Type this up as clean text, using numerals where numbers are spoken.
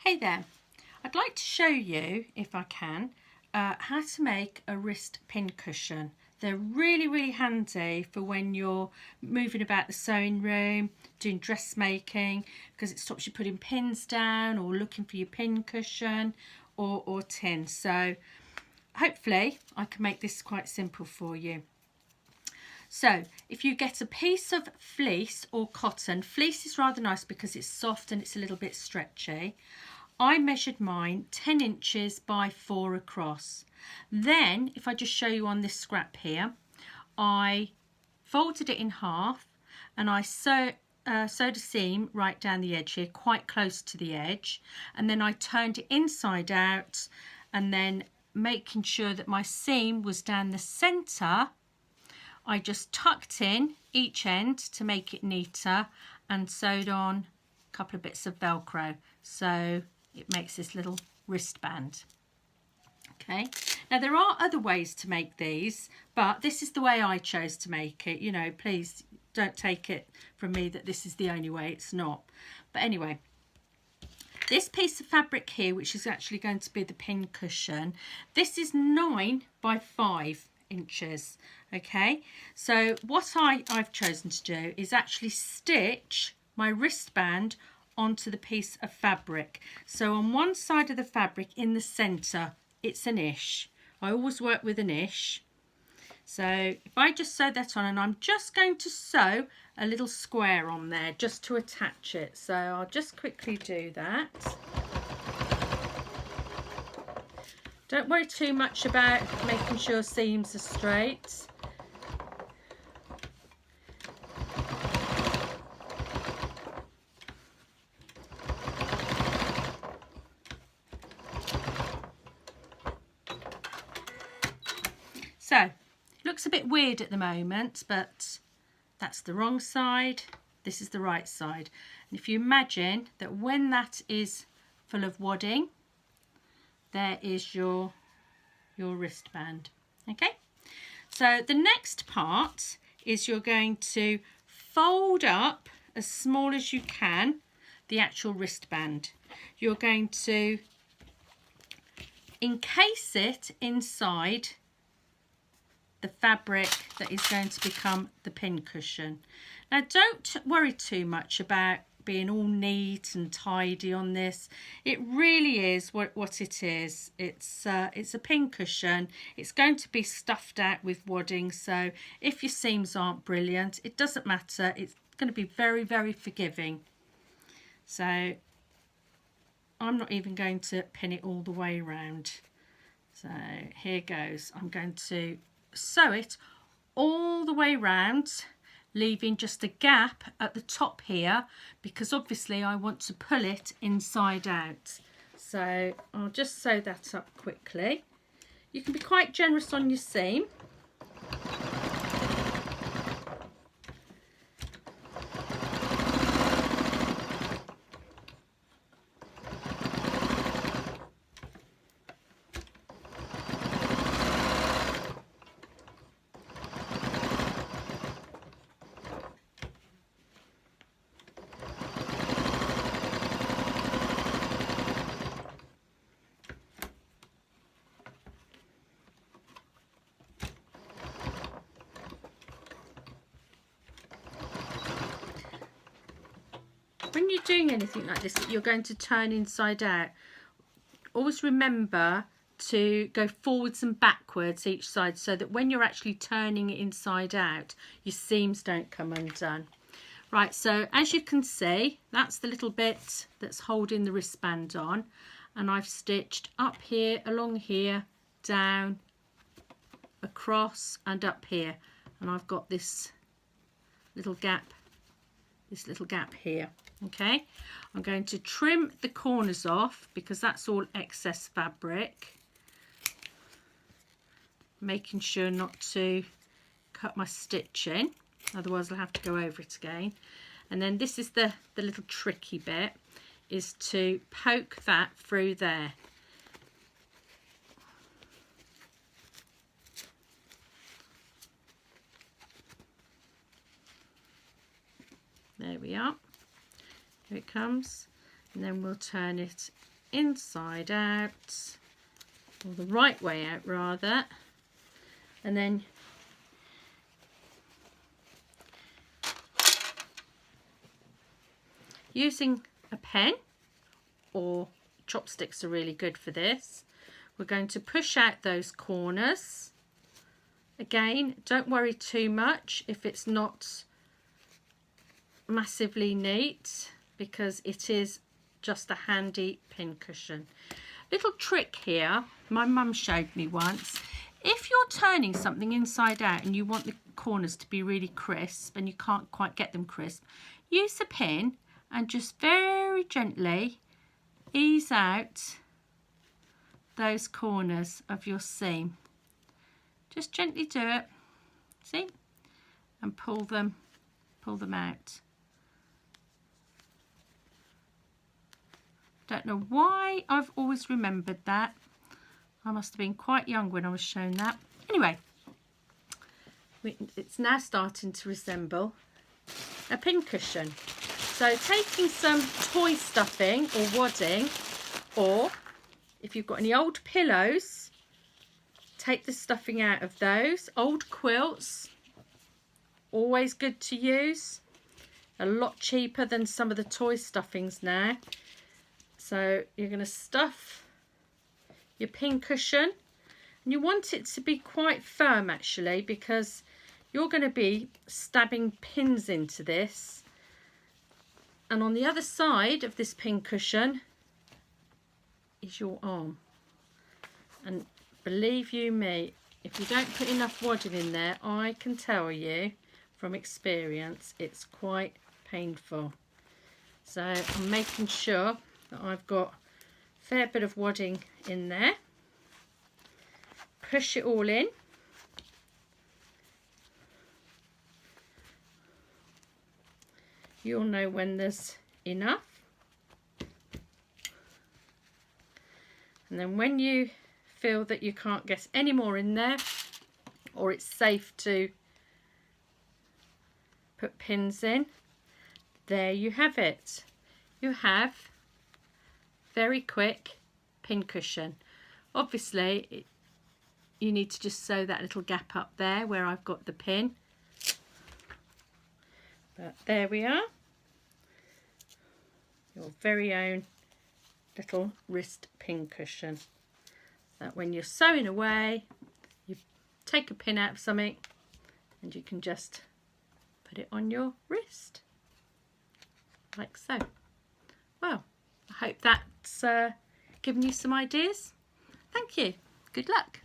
Hey there, I'd like to show you, if I can, how to make a wrist pin cushion. They're really handy for when you're moving about the sewing room, doing dressmaking, because it stops you putting pins down or looking for your pin cushion or tin. So hopefully I can make this quite simple for you. So if you get a piece of fleece or cotton, fleece is rather nice because it's soft and it's a little bit stretchy. I measured mine 10 inches by 4 across. Then, if I just show you on this scrap here, I folded it in half and I sewed a seam right down the edge here, quite close to the edge. And then I turned it inside out and then making sure that my seam was down the centre, I just tucked in each end to make it neater and sewed on a couple of bits of Velcro. So it makes this little wristband. Okay, now there are other ways to make these, but this is the way I chose to make it. You know, please don't take it from me that this is the only way. It's not. But anyway, this piece of fabric here, which is actually going to be the pin cushion, this is 9 by 5 inches. Okay, so what I've chosen to do is actually stitch my wristband onto the piece of fabric. So on one side of the fabric in the center, it's an ish. I always work with an ish. So if I just sew that on, and I'm just going to sew a little square on there just to attach it. So I'll just quickly do that. Don't worry too much about making sure seams are straight. So, it looks a bit weird at the moment, but that's the wrong side, this is the right side. And if you imagine that when that is full of wadding, there is your wristband. Okay, so the next part is you're going to fold up as small as you can the actual wristband. You're going to encase it inside the fabric that is going to become the pin cushion. Now don't worry too much about being all neat and tidy on this. It really is what it is. It's a pin cushion. It's going to be stuffed out with wadding, so if your seams aren't brilliant, it doesn't matter. It's going to be very forgiving. So I'm not even going to pin it all the way around. So here goes. I'm going to sew it all the way round, leaving just a gap at the top here because obviously I want to pull it inside out. So I'll just sew that up quickly. You can be quite generous on your seam. When you're doing anything like this that you're going to turn inside out, always remember to go forwards and backwards each side so that when you're actually turning it inside out, your seams don't come undone. Right, so as you can see, that's the little bit that's holding the wristband on, and I've stitched up here, along here, down, across and up here, and I've got this little gap here. Okay, I'm going to trim the corners off because that's all excess fabric, making sure not to cut my stitch in, otherwise I'll have to go over it again. And then this is the little tricky bit, is to poke that through there. There we are. Here it comes, and then we'll turn it inside out, or the right way out rather, and then using a pen, or chopsticks are really good for this, we're going to push out those corners. Again, don't worry too much if it's not massively neat, because it is just a handy pincushion. Little trick here, my mum showed me once. If you're turning something inside out and you want the corners to be really crisp and you can't quite get them crisp, use a pin and just very gently ease out those corners of your seam. Just gently do it, see, and pull them out. Don't know why I've always remembered that. I must have been quite young when I was shown that. Anyway, it's now starting to resemble a pincushion. So taking some toy stuffing or wadding, or if you've got any old pillows, take the stuffing out of those. Old quilts, always good to use. A lot cheaper than some of the toy stuffings now. So you're going to stuff your pincushion, and you want it to be quite firm actually, because you're going to be stabbing pins into this. And on the other side of this pincushion is your arm. And believe you me, if you don't put enough wadding in there, I can tell you from experience it's quite painful. So I'm making sure that I've got a fair bit of wadding in there. Push it all in. You'll know when there's enough. And then when you feel that you can't get any more in there, or it's safe to put pins in, there you have it. You have very quick pincushion. Obviously you need to just sew that little gap up there where I've got the pin, but there we are, your very own little wrist pincushion, that when you're sewing away you take a pin out of something and you can just put it on your wrist like so. Well, I hope that's given you some ideas. Thank you. Good luck.